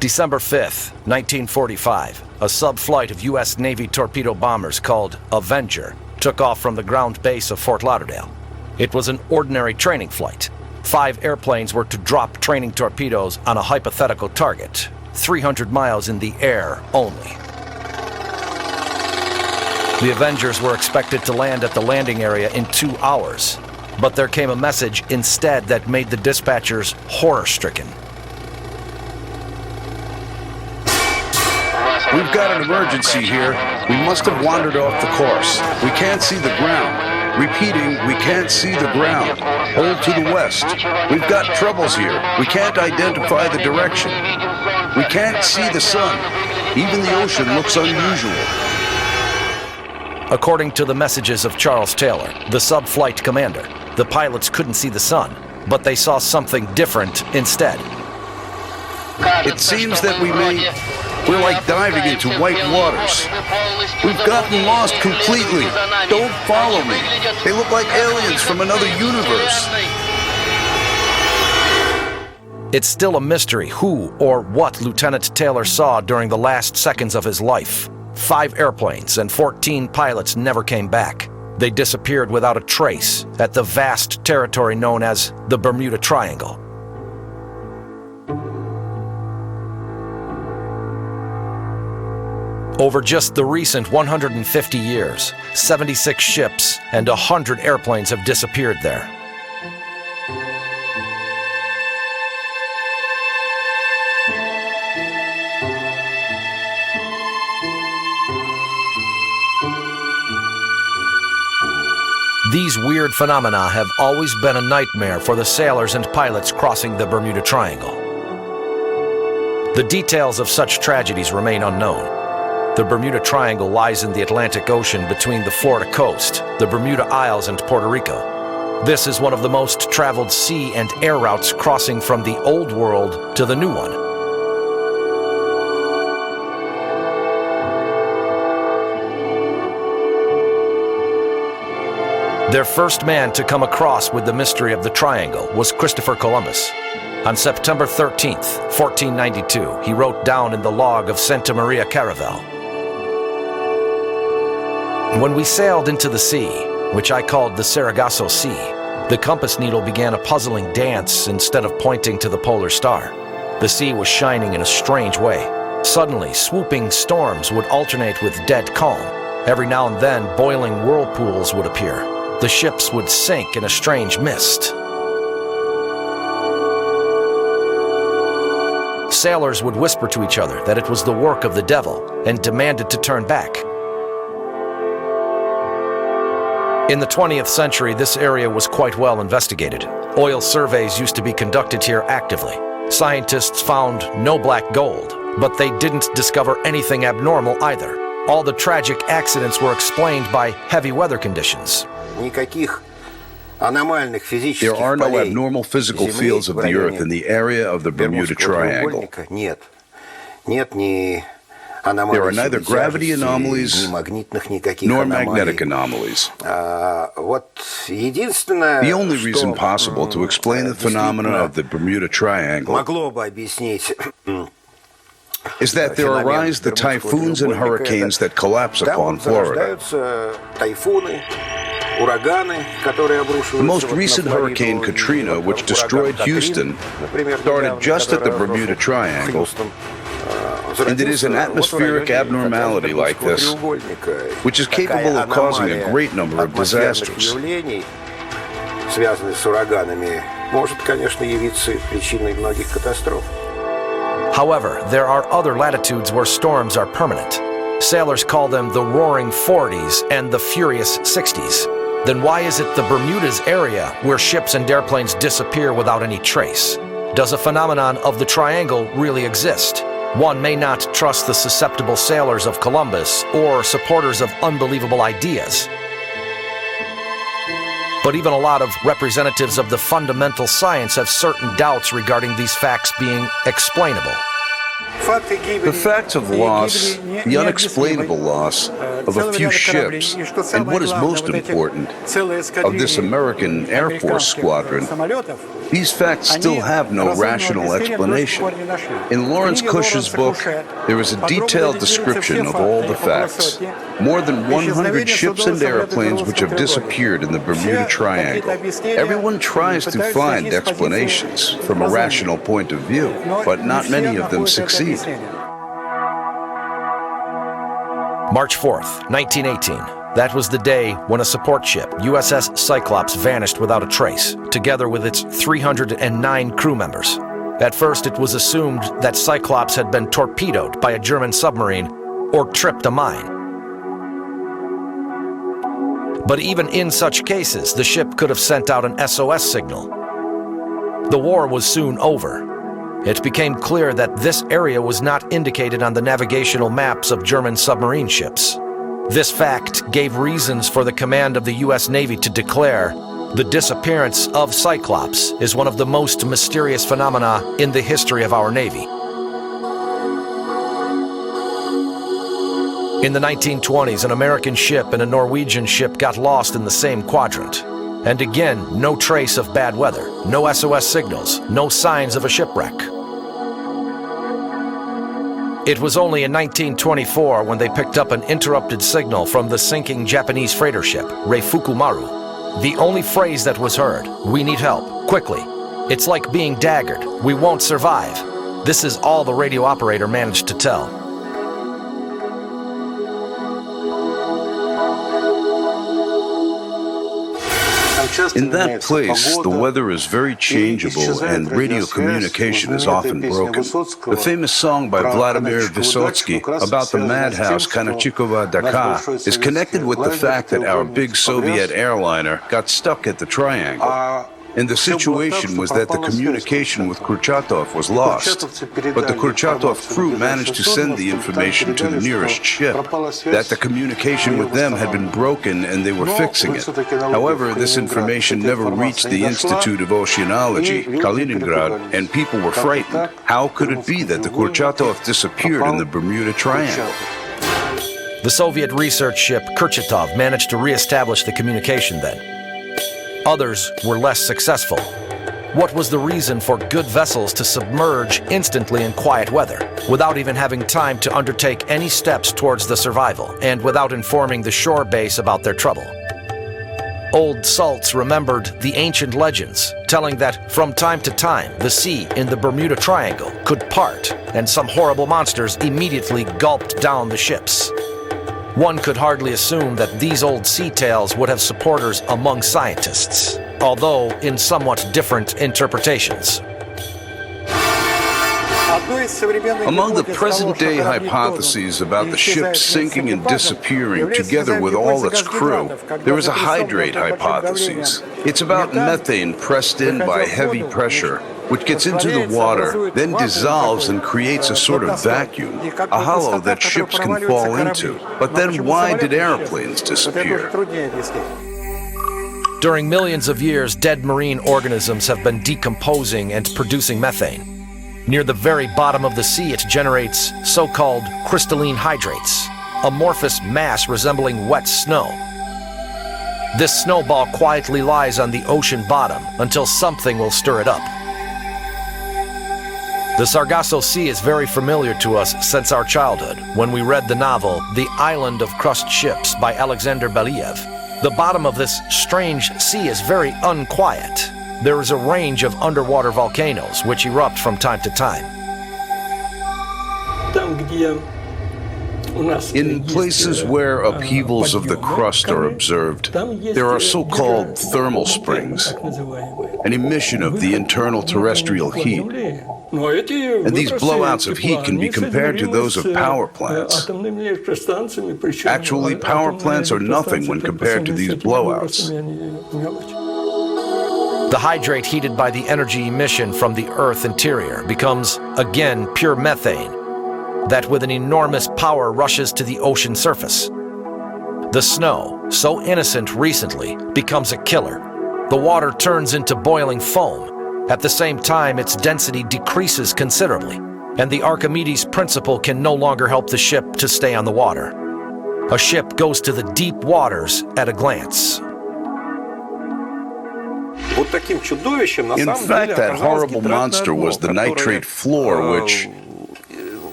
December 5th, 1945, a sub-flight of U.S. Navy torpedo bombers called Avenger took off from the ground base of Fort Lauderdale. It was an ordinary training flight. 5 airplanes were to drop training torpedoes on a hypothetical target, 300 miles in the air only. The Avengers were expected to land at the landing area in 2 hours, but there came a message instead that made the dispatchers horror-stricken. We've got an emergency here. We must have wandered off the course. We can't see the ground. Repeating, we can't see the ground. Hold to the west. We've got troubles here. We can't identify the direction. We can't see the sun. Even the ocean looks unusual. According to the messages of Charles Taylor, the sub-flight commander, the pilots couldn't see the sun, but they saw something different instead. It seems that we're like diving into white waters. We've gotten lost completely. Don't follow me. They look like aliens from another universe. It's still a mystery who or what Lieutenant Taylor saw during the last seconds of his life. 5 airplanes and 14 pilots never came back. They disappeared without a trace at the vast territory known as the Bermuda Triangle. Over just the recent 150 years, 76 ships and 100 airplanes have disappeared there. These weird phenomena have always been a nightmare for the sailors and pilots crossing the Bermuda Triangle. The details of such tragedies remain unknown. The Bermuda Triangle lies in the Atlantic Ocean between the Florida coast, the Bermuda Isles, and Puerto Rico. This is one of the most traveled sea and air routes crossing from the Old World to the New one. Their first man to come across with the mystery of the triangle was Christopher Columbus. On September 13th, 1492, he wrote down in the log of Santa Maria Caravel, "When we sailed into the sea, which I called the Sargasso Sea, the compass needle began a puzzling dance instead of pointing to the polar star. The sea was shining in a strange way. Suddenly, swooping storms would alternate with dead calm. Every now and then, boiling whirlpools would appear. The ships would sink in a strange mist. Sailors would whisper to each other that it was the work of the devil and demanded to turn back." In the 20th century, this area was quite well investigated. Oil surveys used to be conducted here actively. Scientists found no black gold, but they didn't discover anything abnormal either. All the tragic accidents were explained by heavy weather conditions. There are no abnormal physical fields of the Earth in the area of the Bermuda Triangle. There are neither gravity anomalies nor magnetic anomalies. The only reason possible to explain the phenomena of the Bermuda Triangle is that there arise the typhoons and hurricanes that collapse upon Florida. The most recent Hurricane Katrina, which destroyed Houston, started just at the Bermuda Triangle, and it is an atmospheric abnormality like this, which is capable of causing a great number of disasters. However, there are other latitudes where storms are permanent. Sailors call them the Roaring Forties and the Furious 60s. Then why is it the Bermudas area where ships and airplanes disappear without any trace? Does a phenomenon of the triangle really exist? One may not trust the susceptible sailors of Columbus or supporters of unbelievable ideas. But even a lot of representatives of the fundamental science have certain doubts regarding these facts being explainable. The facts of loss, the unexplainable loss of a few ships, and what is most important, of this American Air Force squadron, these facts still have no rational explanation. In Lawrence Cush's book, there is a detailed description of all the facts. More than 100 ships and airplanes which have disappeared in the Bermuda Triangle. Everyone tries to find explanations from a rational point of view, but not many of them succeed. March 4th, 1918. That was the day when a support ship, USS Cyclops, vanished without a trace, together with its 309 crew members. At first, it was assumed that Cyclops had been torpedoed by a German submarine or tripped a mine. But even in such cases, the ship could have sent out an SOS signal. The war was soon over. It became clear that this area was not indicated on the navigational maps of German submarine ships. This fact gave reasons for the command of the U.S. Navy to declare the disappearance of Cyclops is one of the most mysterious phenomena in the history of our Navy. In the 1920s, an American ship and a Norwegian ship got lost in the same quadrant. And again, no trace of bad weather, no SOS signals, no signs of a shipwreck. It was only in 1924 when they picked up an interrupted signal from the sinking Japanese freighter ship, Reifuku Maru. The only phrase that was heard, "We need help, quickly. It's like being daggered. We won't survive." This is all the radio operator managed to tell. In that place, the weather is very changeable and radio communication is often broken. The famous song by Vladimir Vysotsky about the madhouse Kanachikova Daka is connected with the fact that our big Soviet airliner got stuck at the triangle. And the situation was that the communication with Kurchatov was lost. But the Kurchatov crew managed to send the information to the nearest ship, that the communication with them had been broken and they were fixing it. However, this information never reached the Institute of Oceanology, Kaliningrad, and people were frightened. How could it be that the Kurchatov disappeared in the Bermuda Triangle? The Soviet research ship Kurchatov managed to re-establish the communication then. Others were less successful. What was the reason for good vessels to submerge instantly in quiet weather, without even having time to undertake any steps towards the survival, and without informing the shore base about their trouble? Old salts remembered the ancient legends, telling that from time to time, the sea in the Bermuda Triangle could part, and some horrible monsters immediately gulped down the ships. One could hardly assume that these old sea tales would have supporters among scientists, although in somewhat different interpretations. Among the present-day hypotheses about the ship sinking and disappearing together with all its crew, there is a hydrate hypothesis. It's about methane pressed in by heavy pressure, which gets into the water, then dissolves and creates a sort of vacuum, a hollow that ships can fall into. But then why did airplanes disappear? During millions of years, dead marine organisms have been decomposing and producing methane. Near the very bottom of the sea, it generates so-called crystalline hydrates, amorphous mass resembling wet snow. This snowball quietly lies on the ocean bottom until something will stir it up. The Sargasso Sea is very familiar to us since our childhood, when we read the novel The Island of Crushed Ships by Alexander Belyaev. The bottom of this strange sea is very unquiet. There is a range of underwater volcanoes which erupt from time to time. In places where upheavals of the crust are observed, there are so-called thermal springs, an emission of the internal terrestrial heat. And these blowouts of heat can be compared to those of power plants. Actually, power plants are nothing when compared to these blowouts. The hydrate heated by the energy emission from the Earth interior becomes, again, pure methane, that with an enormous power rushes to the ocean surface. The snow, so innocent recently, becomes a killer. The water turns into boiling foam. At the same time, its density decreases considerably, and the Archimedes principle can no longer help the ship to stay on the water. A ship goes to the deep waters at a glance. In fact, that horrible monster was the nitrate floor, which,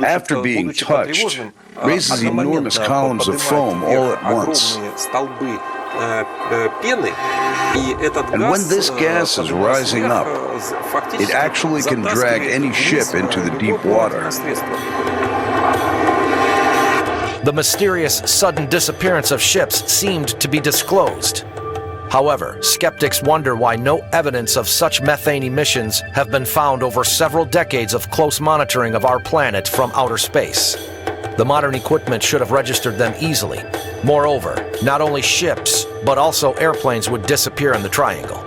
after being touched, raises enormous columns of foam all at once. And when this gas is rising up, it actually can drag any ship into the deep water. The mysterious sudden disappearance of ships seemed to be disclosed. However, skeptics wonder why no evidence of such methane emissions have been found over several decades of close monitoring of our planet from outer space. The modern equipment should have registered them easily. Moreover, not only ships, but also airplanes would disappear in the triangle.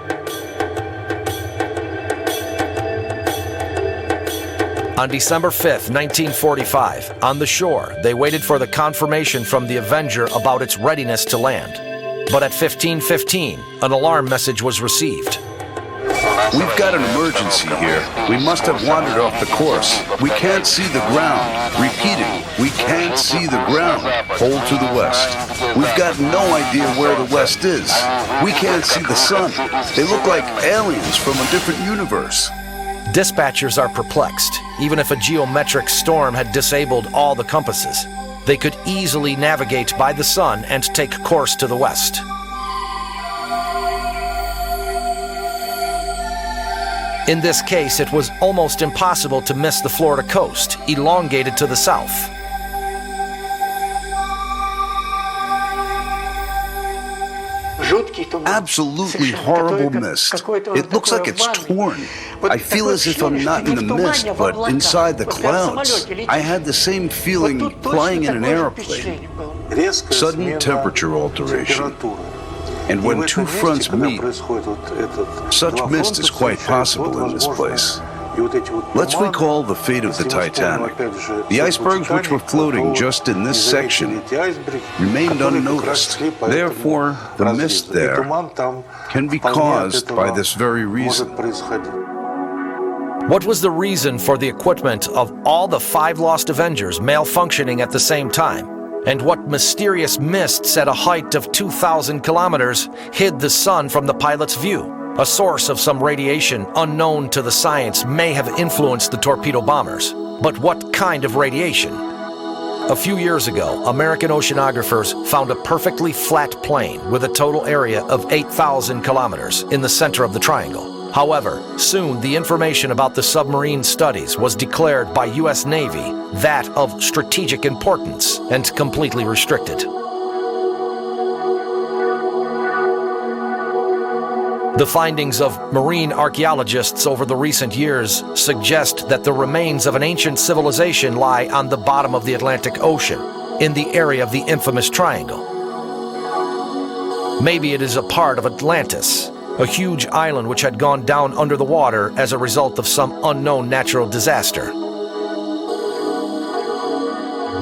On December 5, 1945, on the shore, they waited for the confirmation from the Avenger about its readiness to land. But at 15:15, an alarm message was received. We've got an emergency here. We must have wandered off the course. We can't see the ground. Repeating, we can't see the ground. Hold to the west. We've got no idea where the west is. We can't see the sun. They look like aliens from a different universe. Dispatchers are perplexed. Even if a geometric storm had disabled all the compasses, they could easily navigate by the sun and take course to the west. In this case, it was almost impossible to miss the Florida coast, elongated to the south. Absolutely horrible mist. It looks like it's torn. I feel as if I'm not in the mist, but inside the clouds. I had the same feeling flying in an aeroplane. Sudden temperature alteration. And when two fronts meet, such mist is quite possible in this place. Let's recall the fate of the Titanic. The icebergs which were floating just in this section remained unnoticed. Therefore, the mist there can be caused by this very reason. What was the reason for the equipment of all the 5 lost Avengers malfunctioning at the same time? And what mysterious mists at a height of 2,000 kilometers hid the sun from the pilot's view? A source of some radiation unknown to the science may have influenced the torpedo bombers. But what kind of radiation? A few years ago, American oceanographers found a perfectly flat plain with a total area of 8,000 kilometers in the center of the triangle. However, soon the information about the submarine studies was declared by U.S. Navy that of strategic importance and completely restricted. The findings of marine archaeologists over the recent years suggest that the remains of an ancient civilization lie on the bottom of the Atlantic Ocean, in the area of the infamous triangle. Maybe it is a part of Atlantis, a huge island which had gone down under the water as a result of some unknown natural disaster.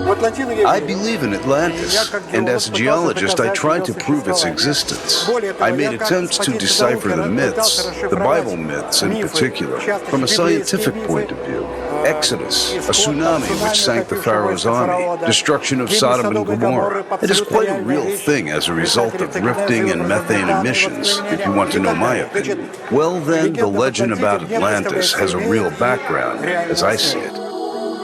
I believe in Atlantis, and as a geologist I tried to prove its existence. I made attempts to decipher the myths, the Bible myths in particular, from a scientific point of view. Exodus, a tsunami which sank the Pharaoh's army, destruction of Sodom and Gomorrah. It is quite a real thing as a result of drifting and methane emissions, if you want to know my opinion. Well then, the legend about Atlantis has a real background, as I see it.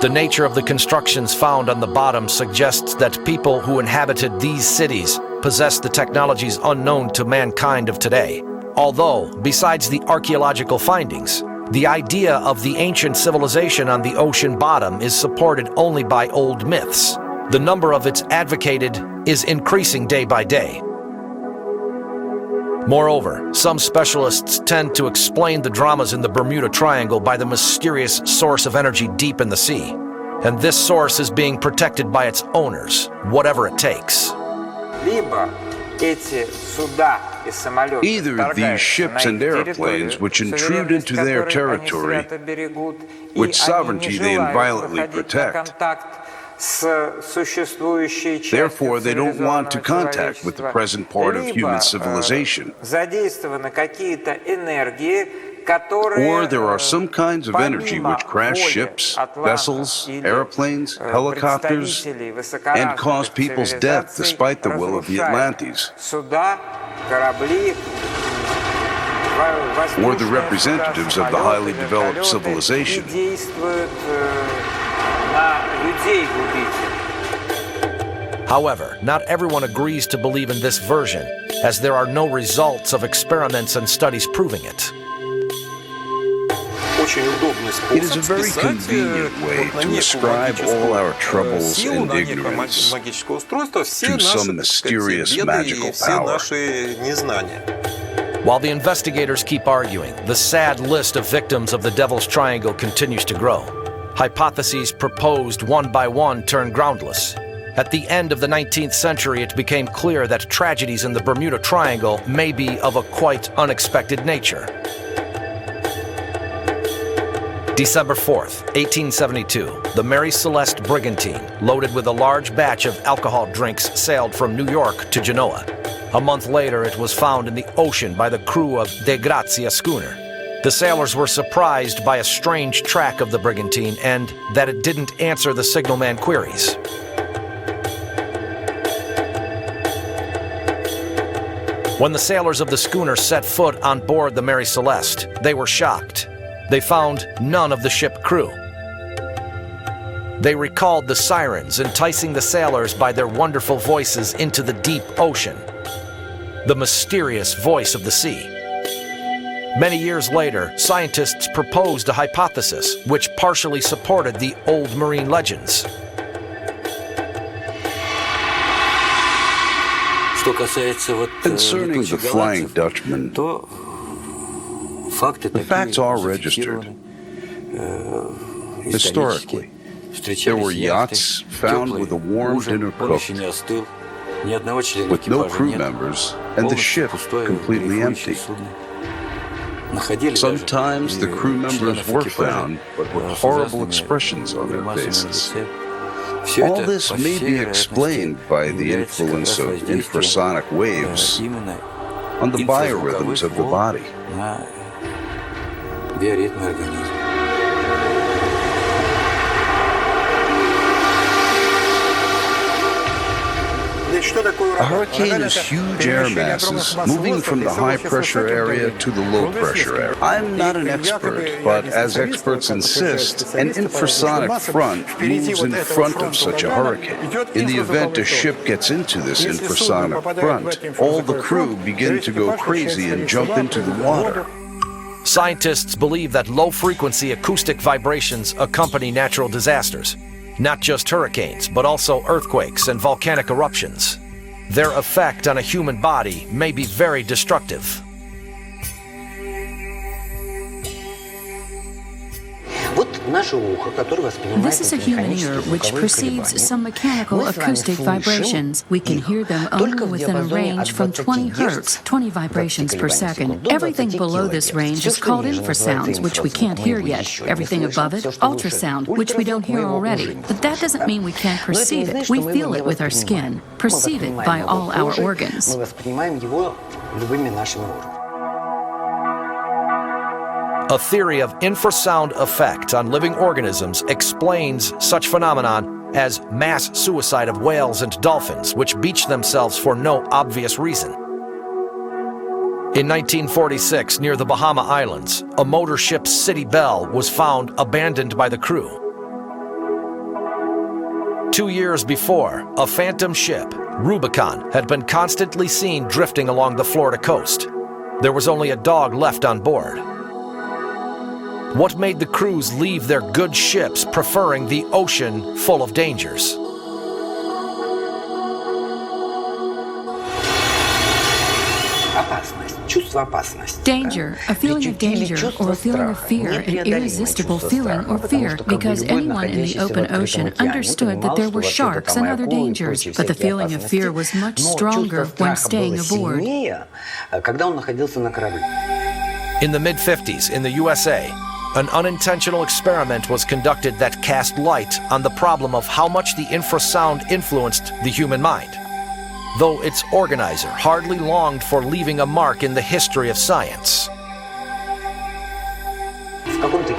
The nature of the constructions found on the bottom suggests that people who inhabited these cities possessed the technologies unknown to mankind of today. Although, besides the archaeological findings, the idea of the ancient civilization on the ocean bottom is supported only by old myths. The number of its advocated is increasing day by day. Moreover, some specialists tend to explain the dramas in the Bermuda Triangle by the mysterious source of energy deep in the sea. And this source is being protected by its owners, whatever it takes. Either these ships and airplanes which intrude into their territory, which sovereignty they inviolably protect, therefore, they don't want to contact with the present part of human civilization. Or there are some kinds of energy which crash ships, vessels, airplanes, helicopters, and cause people's death despite the will of the Atlantes. Or the representatives of the highly developed civilization. However, not everyone agrees to believe in this version, as there are no results of experiments and studies proving it. It is a very convenient way to ascribe all our troubles and ignorance to some mysterious magical power. While the investigators keep arguing, the sad list of victims of the Devil's Triangle continues to grow. Hypotheses proposed one by one turn groundless. At the end of the 19th century, it became clear that tragedies in the Bermuda Triangle may be of a quite unexpected nature. December 4th, 1872, the Mary Celeste brigantine, loaded with a large batch of alcohol drinks, sailed from New York to Genoa. A month later, it was found in the ocean by the crew of De Grazia schooner. The sailors were surprised by a strange track of the brigantine and that it didn't answer the signalman queries. When the sailors of the schooner set foot on board the Mary Celeste, they were shocked. They found none of the ship crew. They recalled the sirens enticing the sailors by their wonderful voices into the deep ocean. The mysterious voice of the sea. Many years later, scientists proposed a hypothesis which partially supported the old marine legends. Concerning the Flying Dutchman, the facts are registered. Historically, there were yachts found with a warm dinner cooked, with no crew members, and the ship completely empty. Sometimes the crew members were found, but with horrible expressions on their faces. All this may be explained by the influence of infrasonic waves on the biorhythms of the body. A hurricane is huge air masses moving from the high-pressure area to the low-pressure area. I'm not an expert, but as experts insist, an infrasonic front moves in front of such a hurricane. In the event a ship gets into this infrasonic front, all the crew begin to go crazy and jump into the water. Scientists believe that low-frequency acoustic vibrations accompany natural disasters. Not just hurricanes, but also earthquakes and volcanic eruptions. Their effect on a human body may be very destructive. This is a human ear which perceives some mechanical acoustic vibrations. We can hear them only within a range from 20 hertz, 20 vibrations per second. Everything below this range is called infrasounds, which we can't hear yet. Everything above it, ultrasound, which we don't hear already. But that doesn't mean we can't perceive it. We feel it with our skin, perceive it by all our organs. A theory of infrasound effect on living organisms explains such phenomenon as mass suicide of whales and dolphins, which beach themselves for no obvious reason. In 1946, near the Bahama Islands, a motor ship City Belle was found abandoned by the crew. 2 years before, a phantom ship, Rubicon, had been constantly seen drifting along the Florida coast. There was only a dog left on board. What made the crews leave their good ships, preferring the ocean full of dangers? Danger, a feeling of danger, or a feeling of fear, an irresistible feeling or fear, because anyone in the open ocean understood that there were sharks and other dangers, but the feeling of fear was much stronger when staying aboard. In the mid-50s, in the USA, an unintentional experiment was conducted that cast light on the problem of how much the infrasound influenced the human mind, though its organizer hardly longed for leaving a mark in the history of science.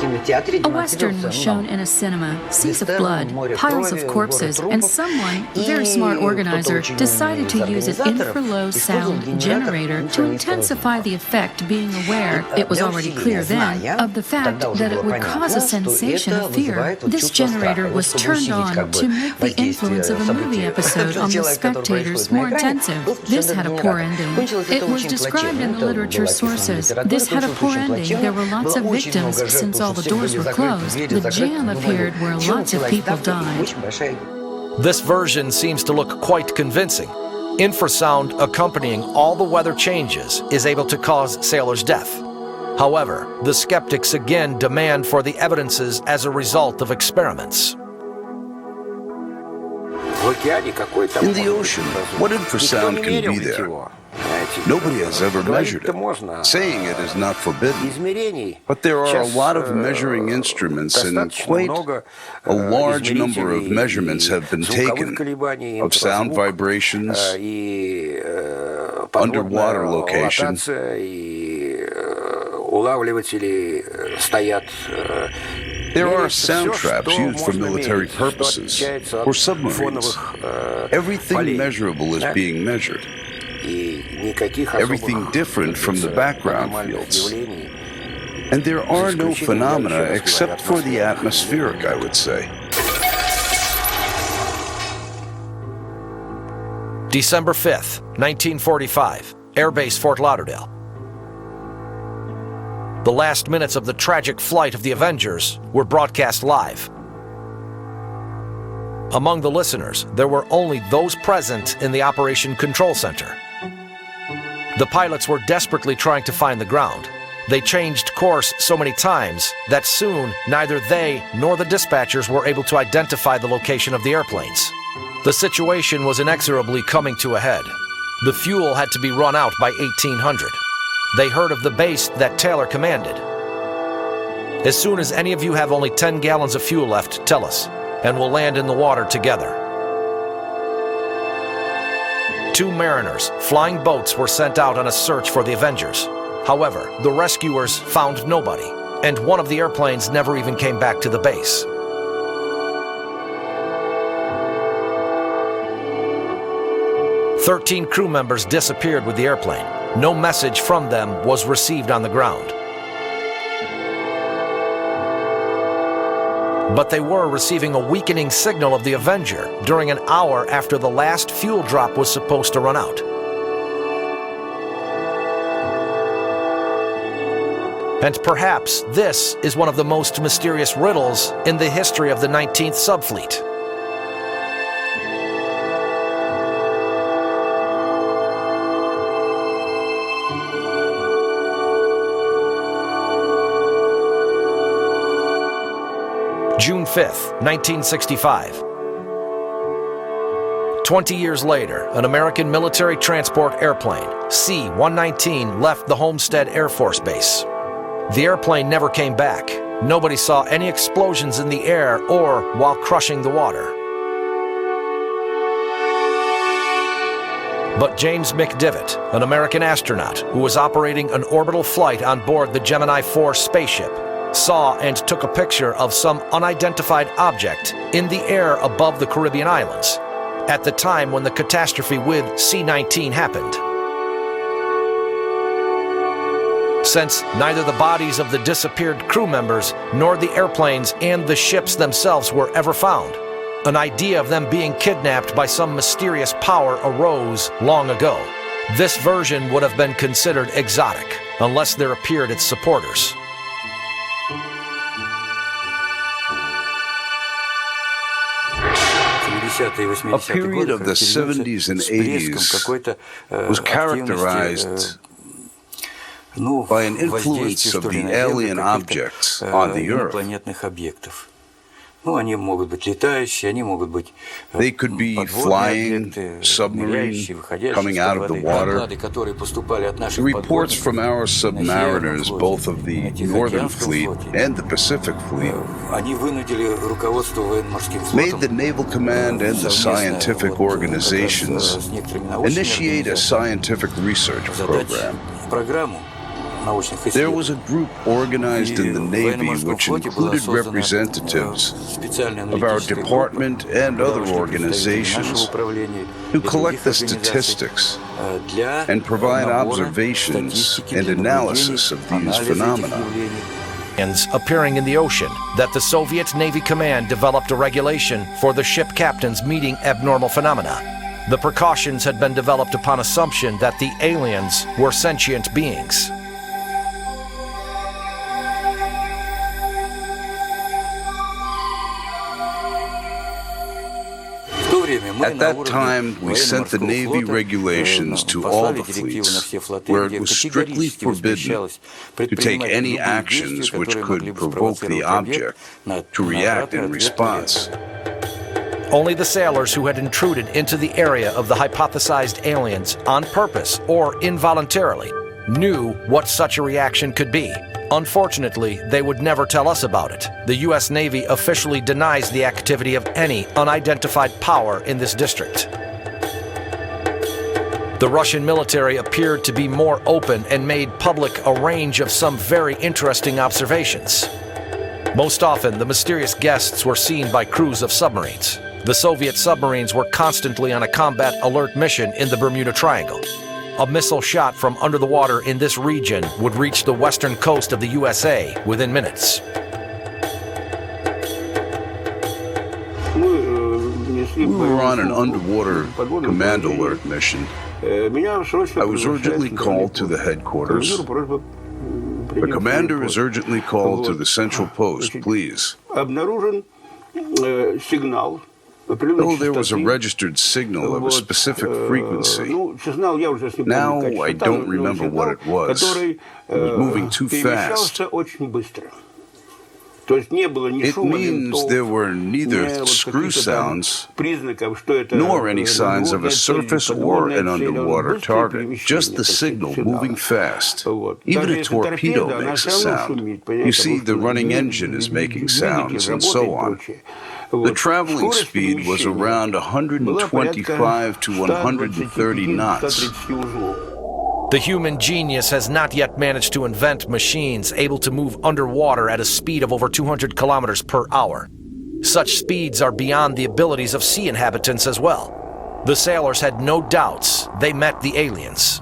A western was shown in a cinema, seas of blood, piles of corpses, and someone, very smart organizer, decided to use an infra-low sound generator to intensify the effect, being aware, it was already clear then, of the fact that it would cause a sensation of fear. This generator was turned on to make the influence of a movie episode on the spectators more intensive. This had a poor ending. It was described in the literature sources. This had a poor ending. There were lots of victims since all the doors were closed. The jam appeared where lots of people died. This version seems to look quite convincing. Infrasound accompanying all the weather changes is able to cause sailors' death. However, the skeptics again demand for the evidences as a result of experiments. In the ocean, what infrasound can be there? Nobody has ever measured it. Saying it is not forbidden. But there are a lot of measuring instruments, and quite a large number of measurements have been taken of sound vibrations, underwater location. There are sound traps used for military purposes, or submarines. Everything measurable is being measured. Everything different from the background fields. And there are no phenomena except for the atmospheric, I would say. December 5th, 1945, Airbase Fort Lauderdale. The last minutes of the tragic flight of the Avengers were broadcast live. Among the listeners, there were only those present in the Operation Control Center. The pilots were desperately trying to find the ground. They changed course so many times that soon neither they nor the dispatchers were able to identify the location of the airplanes. The situation was inexorably coming to a head. The fuel had to be run out by 1800. They heard of the base that Taylor commanded. As soon as any of you have only 10 gallons of fuel left, tell us, and we'll land in the water together. 2 mariners, flying boats were sent out on a search for the Avengers. However, the rescuers found nobody, and one of the airplanes never even came back to the base. "13 crew members disappeared with the airplane. No message from them was received on the ground. But they were receiving a weakening signal of the Avenger during an hour after the last fuel drop was supposed to run out. And perhaps this is one of the most mysterious riddles in the history of the 19th Subfleet. June 5th, 1965. 20 years later, an American military transport airplane, C-119, left the Homestead Air Force Base. The airplane never came back. Nobody saw any explosions in the air or while crushing the water. But James McDivitt, an American astronaut who was operating an orbital flight on board the Gemini 4 spaceship, saw and took a picture of some unidentified object in the air above the Caribbean islands at the time when the catastrophe with C-19 happened. Since neither the bodies of the disappeared crew members nor the airplanes and the ships themselves were ever found, an idea of them being kidnapped by some mysterious power arose long ago. This version would have been considered exotic unless there appeared its supporters. A period of the 70s and 80s was characterized by an influence of the alien objects on the Earth. They could be flying, submarine, coming out of the water. The reports from our submariners, both of the Northern Fleet and the Pacific Fleet, made the Naval Command and the scientific organizations initiate a scientific research program. There was a group organized in the Navy which included representatives of our department and other organizations who collect the statistics and provide observations and analysis of these phenomena. Appearing in the ocean, that the Soviet Navy Command developed a regulation for the ship captains meeting abnormal phenomena. The precautions had been developed upon assumption that the aliens were sentient beings. At that time, we sent the Navy regulations to all the fleets, where it was strictly forbidden to take any actions which could provoke the object to react in response. Only the sailors who had intruded into the area of the hypothesized aliens on purpose or involuntarily knew what such a reaction could be. Unfortunately, they would never tell us about it. The U.S. Navy officially denies the activity of any unidentified power in this district. The Russian military appeared to be more open and made public a range of some very interesting observations. Most often, the mysterious guests were seen by crews of submarines. The Soviet submarines were constantly on a combat alert mission in the Bermuda Triangle. A missile shot from under the water in this region would reach the western coast of the USA within minutes. We were on an underwater command alert mission. I was urgently called to the headquarters. The commander is urgently called to the central post, please. Oh, there was a registered signal of a specific frequency. Now I don't remember what it was. It was moving too fast. It means there were neither screw sounds nor any signs of a surface or an underwater target, just the signal moving fast. Even a torpedo makes a sound. You see, the running engine is making sounds, and so on. The traveling speed was around 125 to 130 knots. The human genius has not yet managed to invent machines able to move underwater at a speed of over 200 kilometers per hour. Such speeds are beyond the abilities of sea inhabitants as well. The sailors had no doubts they met the aliens.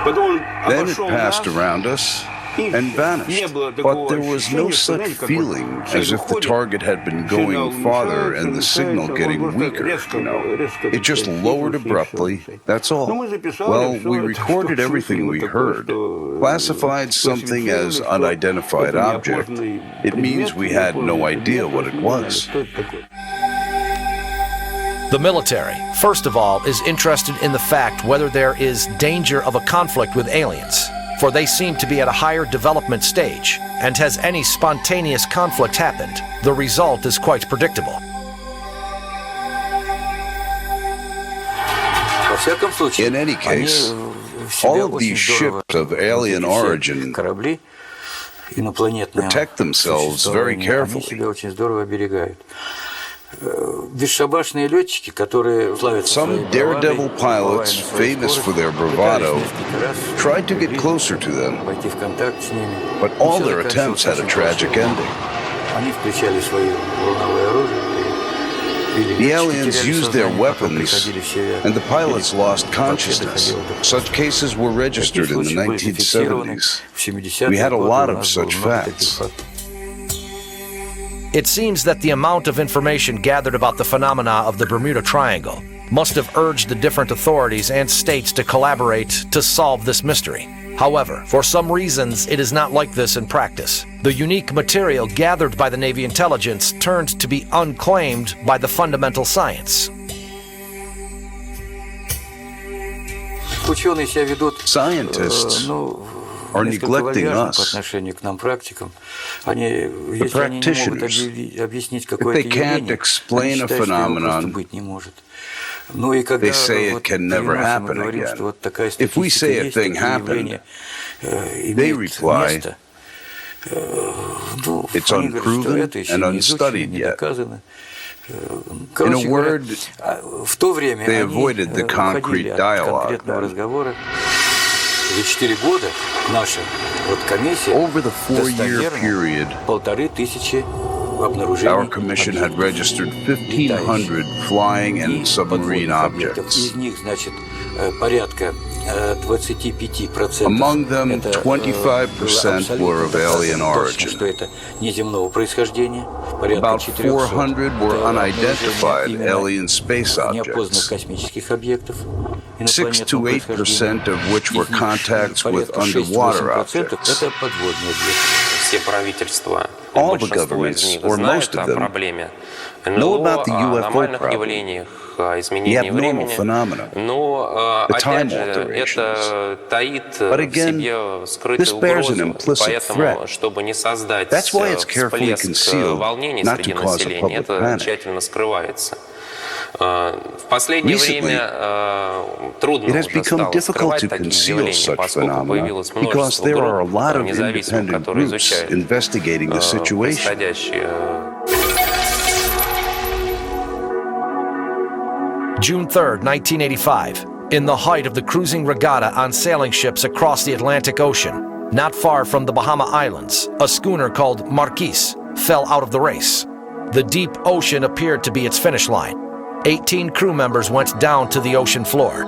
Then it passed around us and vanished, but there was no such feeling as if the target had been going farther and the signal getting weaker, It just lowered abruptly, that's all. Well, we recorded everything we heard, classified something as unidentified object. It means we had no idea what it was. The military, first of all, is interested in the fact whether there is danger of a conflict with aliens, for they seem to be at a higher development stage, and has any spontaneous conflict happened, the result is quite predictable. In any case, all of these ships of alien origin protect themselves very carefully. Some daredevil pilots, famous for their bravado, tried to get closer to them, but all their attempts had a tragic ending. The aliens used their weapons, and the pilots lost consciousness. Such cases were registered in the 1970s. We had a lot of such facts. It seems that the amount of information gathered about the phenomena of the Bermuda Triangle must have urged the different authorities and states to collaborate to solve this mystery. However, for some reasons, it is not like this in practice. The unique material gathered by the Navy intelligence turned to be unclaimed by the fundamental science. Scientists are neglecting us. The practitioners, if they can't explain a phenomenon, they say it can never happen again. If we say a thing happened, they reply, it's unproven and unstudied yet. In a word, they avoided the concrete dialogue then. Over the 4-year period, our commission had registered 1,500 flying and submarine objects. Among them, 25% were of alien origin. About 400 were unidentified alien space objects, 6 to 8% of which were contacts with underwater objects. All the governments, or most of them, know about the UFO problem, the abnormal phenomena, the time alterations. But again, this bears an implicit threat. That's why it's carefully concealed, not to cause a public panic. Recently, it has become difficult to conceal such phenomena because there are a lot of independent groups investigating the situation. June 3rd, 1985, in the height of the cruising regatta on sailing ships across the Atlantic Ocean, not far from the Bahama Islands, a schooner called Marquise fell out of the race. The deep ocean appeared to be its finish line. 18 crew members went down to the ocean floor.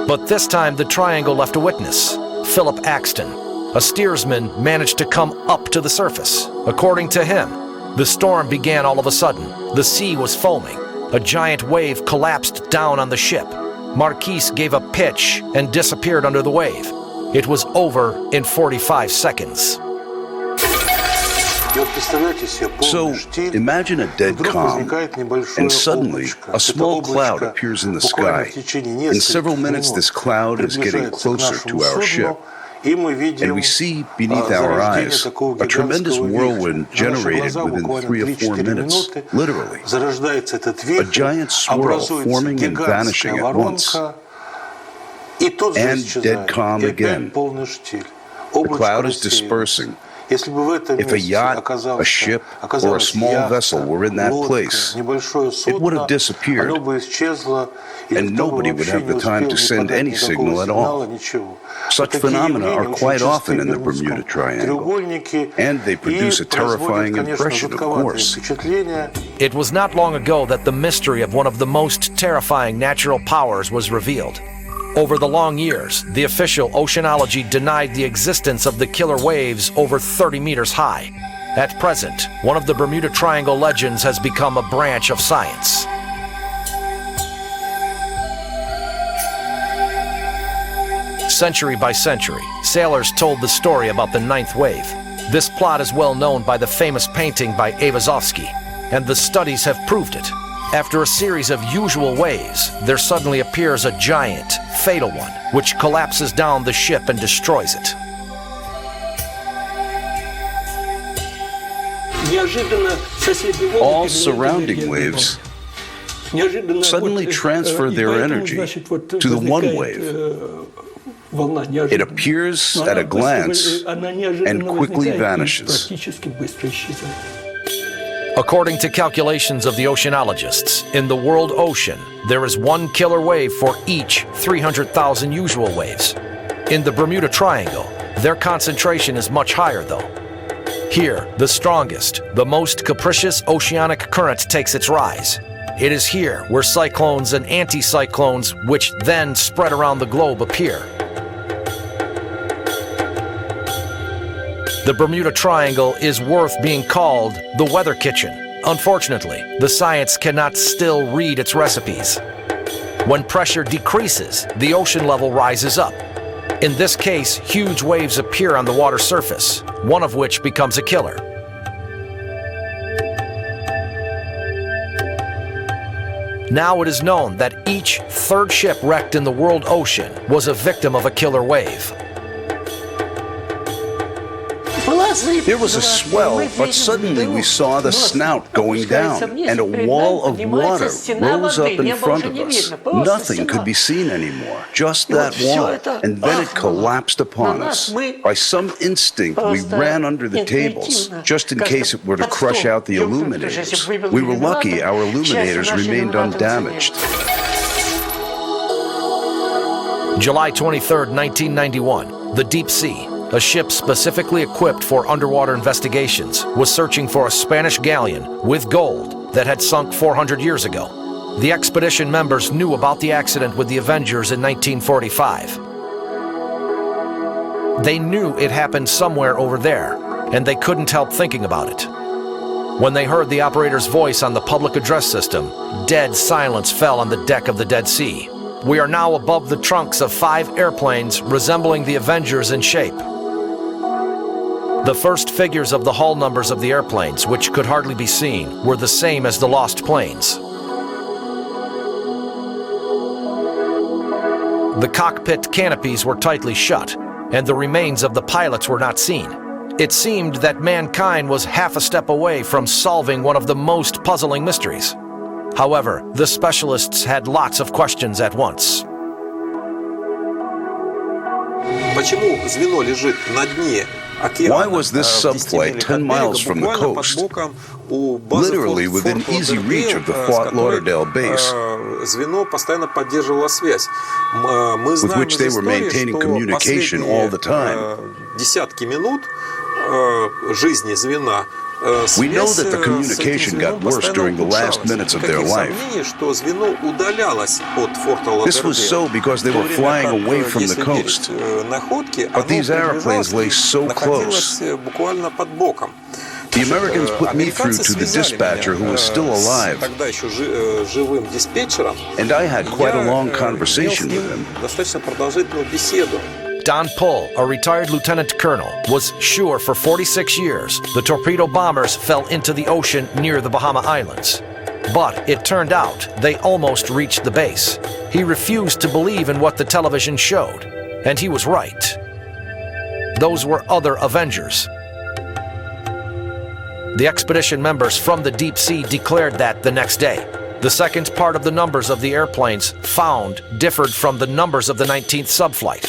But this time the Triangle left a witness, Philip Axton. A steersman managed to come up to the surface. According to him, the storm began all of a sudden. The sea was foaming. A giant wave collapsed down on the ship. Marquise gave a pitch and disappeared under the wave. It was over in 45 seconds. So, imagine a dead calm, and suddenly a small cloud appears in the sky. In several minutes, this cloud is getting closer to our ship. And we see beneath our eyes a tremendous whirlwind generated within 3 or 4 minutes, literally. A giant swirl forming and vanishing at once. And dead calm again. The cloud is dispersing. If a yacht, a ship, or a small vessel were in that place, it would have disappeared, and nobody would have the time to send any signal at all. Such phenomena are quite often in the Bermuda Triangle, and they produce a terrifying impression, of course. It was not long ago that the mystery of one of the most terrifying natural powers was revealed. Over the long years, the official oceanology denied the existence of the killer waves over 30 meters high. At present, one of the Bermuda Triangle legends has become a branch of science. Century by century, sailors told the story about the ninth wave. This plot is well known by the famous painting by Ayvazovsky, and the studies have proved it. After a series of usual waves, there suddenly appears a giant, fatal one, which collapses down the ship and destroys it. All surrounding waves suddenly transfer their energy to the one wave. It appears at a glance and quickly vanishes. According to calculations of the oceanologists, in the world ocean, there is one killer wave for each 300,000 usual waves. In the Bermuda Triangle, their concentration is much higher though. Here, the strongest, the most capricious oceanic current takes its rise. It is here where cyclones and anticyclones, which then spread around the globe, appear. The Bermuda Triangle is worth being called the weather kitchen. Unfortunately, the science cannot still read its recipes. When pressure decreases, the ocean level rises up. In this case, huge waves appear on the water surface, one of which becomes a killer. Now it is known that each third ship wrecked in the world ocean was a victim of a killer wave. There was a swell, but suddenly we saw the snout going down, and a wall of water rose up in front of us. Nothing could be seen anymore, just that wall, and then it collapsed upon us. By some instinct, we ran under the tables, just in case it were to crush out the illuminators. We were lucky our illuminators remained undamaged. July 23, 1991, the Deep Sea, a ship specifically equipped for underwater investigations, was searching for a Spanish galleon with gold that had sunk 400 years ago. The expedition members knew about the accident with the Avengers in 1945. They knew it happened somewhere over there, and they couldn't help thinking about it. When they heard the operator's voice on the public address system, dead silence fell on the deck of the Dead Sea. We are now above the trunks of 5 airplanes resembling the Avengers in shape. The first figures of the hull numbers of the airplanes, which could hardly be seen, were the same as the lost planes. The cockpit canopies were tightly shut, and the remains of the pilots were not seen. It seemed that mankind was half a step away from solving one of the most puzzling mysteries. However, the specialists had lots of questions at once. Why was this subflight 10 miles from the coast, literally within easy reach of the Fort Lauderdale base, with which they were maintaining communication all the time? We know that the communication got worse during the last minutes of their life. This was so because they were flying away from the coast. But these airplanes lay so close. The Americans put me through to the dispatcher, who was still alive, and I had quite a long conversation with him. Don Pull, a retired lieutenant colonel, was sure for 46 years the torpedo bombers fell into the ocean near the Bahama Islands. But it turned out they almost reached the base. He refused to believe in what the television showed, and he was right. Those were other Avengers. The expedition members from the deep sea declared that the next day. The second part of the numbers of the airplanes found differed from the numbers of the 19th subflight.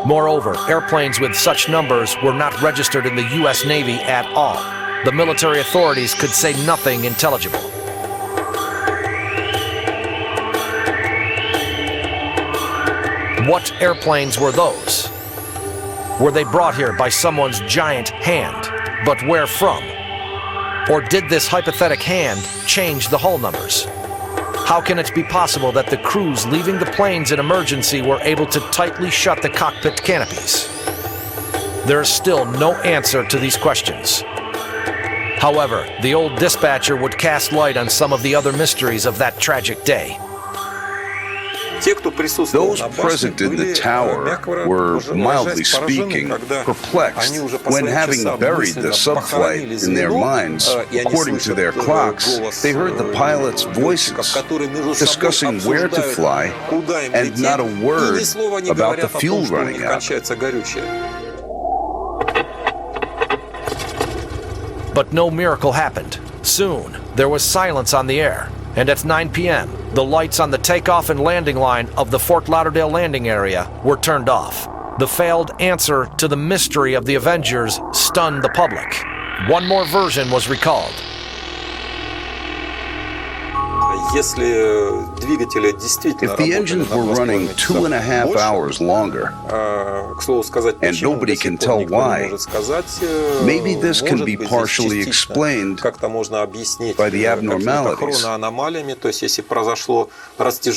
Moreover, airplanes with such numbers were not registered in the U.S. Navy at all. The military authorities could say nothing intelligible. What airplanes were those? Were they brought here by someone's giant hand? But where from? Or did this hypothetical hand change the hull numbers? How can it be possible that the crews leaving the planes in emergency were able to tightly shut the cockpit canopies? There is still no answer to these questions. However, the old dispatcher would cast light on some of the other mysteries of that tragic day. Those present in the tower were, mildly speaking, perplexed when, having buried the subflight in their minds, according to their clocks, they heard the pilots' voices discussing where to fly and not a word about the fuel running out. But no miracle happened. Soon, there was silence on the air, and at 9 p.m., the lights on the takeoff and landing line of the Fort Lauderdale landing area were turned off. The failed answer to the mystery of the Avengers stunned the public. One more version was recalled. If the engines were running 2.5 hours longer, and nobody can tell why, maybe this can be partially explained by the abnormalities.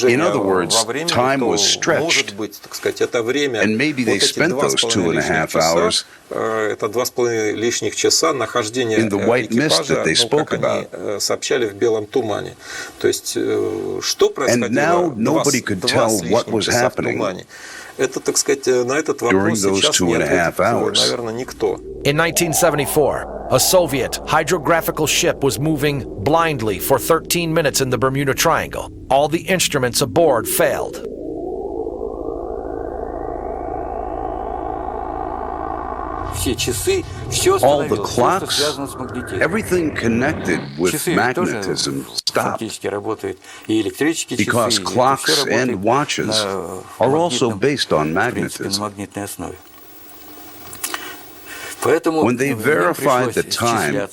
In other words, time was stretched, and maybe they spent those 2.5 hours in the white mist that they spoke about. And now nobody could tell what was happening during those 2.5 hours. In 1974, a Soviet hydrographical ship was moving blindly for 13 minutes in the Bermuda Triangle. All the instruments aboard failed. All the clocks, everything connected with magnetism stopped, because clocks and watches are also based on magnetism. When they verified the time,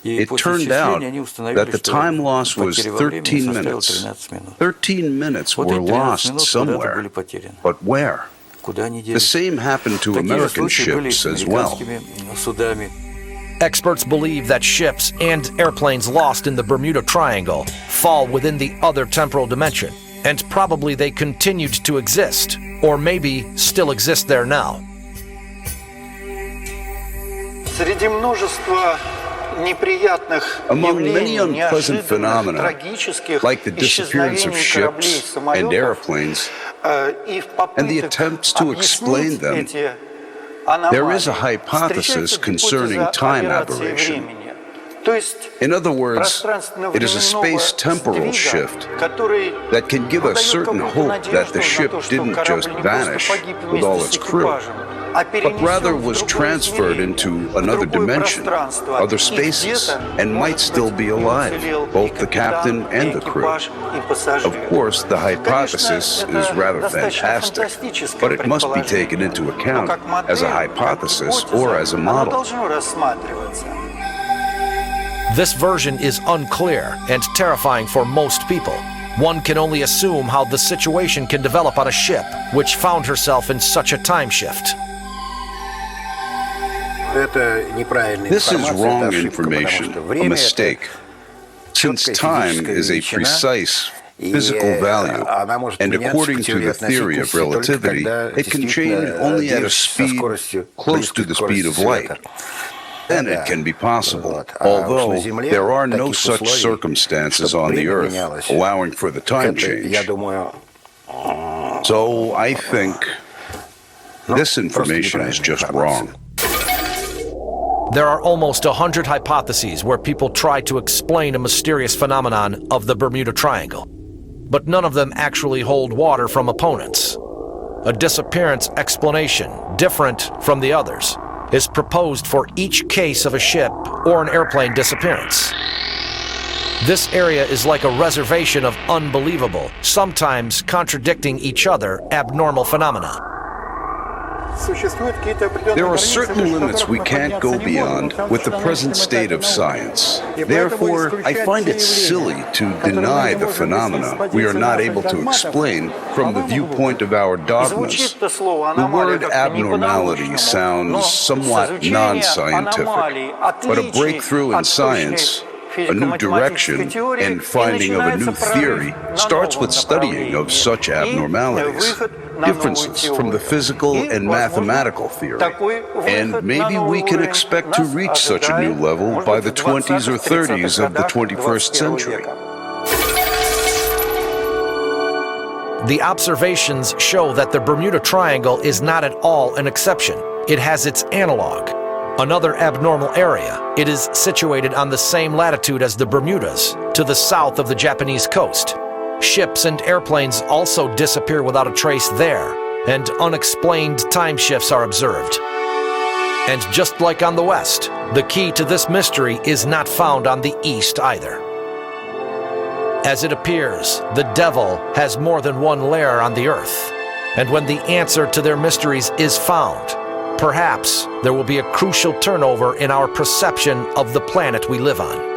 It turned out that the time loss was 13 minutes. 13 minutes were lost somewhere. But where? The same happened to American ships as well. Experts believe that ships and airplanes lost in the Bermuda Triangle fall within the other temporal dimension, and probably they continued to exist, or maybe still exist there now. Among many unpleasant phenomena, like the disappearance of ships and airplanes, and the attempts to explain them, there is a hypothesis concerning time aberration. In other words, it is a space-temporal shift that can give us certain hope that the ship didn't just vanish with all its crew, but rather was transferred into another dimension, other spaces, and might still be alive, both the captain and the crew. Of course, the hypothesis is rather fantastic, but it must be taken into account as a hypothesis or as a model. This version is unclear and terrifying for most people. One can only assume how the situation can develop on a ship which found herself in such a time shift. This is wrong information, a mistake. Since time is a precise physical value, and according to the theory of relativity, it can change only at a speed close to the speed of light. Then it can be possible, although there are no such circumstances on the Earth allowing for the time change. So I think this information is just wrong. There are almost 100 hypotheses where people try to explain a mysterious phenomenon of the Bermuda Triangle, but none of them actually hold water from opponents. A disappearance explanation, different from the others, is proposed for each case of a ship or an airplane disappearance. This area is like a reservation of unbelievable, sometimes contradicting each other, abnormal phenomena. There are certain limits we can't go beyond with the present state of science. Therefore, I find it silly to deny the phenomena we are not able to explain from the viewpoint of our dogmas. The word abnormality sounds somewhat non-scientific, but a breakthrough in science, a new direction, and finding of a new theory starts with studying of such abnormalities, differences from the physical and mathematical theory. And maybe we can expect to reach such a new level by the 20s or 30s of the 21st century. The observations show that the Bermuda Triangle is not at all an exception. It has its analog, another abnormal area. It is situated on the same latitude as the Bermudas, to the south of the Japanese coast. Ships and airplanes also disappear without a trace there, and unexplained time shifts are observed. And just like on the west, the key to this mystery is not found on the east either. As it appears, the devil has more than one lair on the earth, and when the answer to their mysteries is found, perhaps there will be a crucial turnover in our perception of the planet we live on.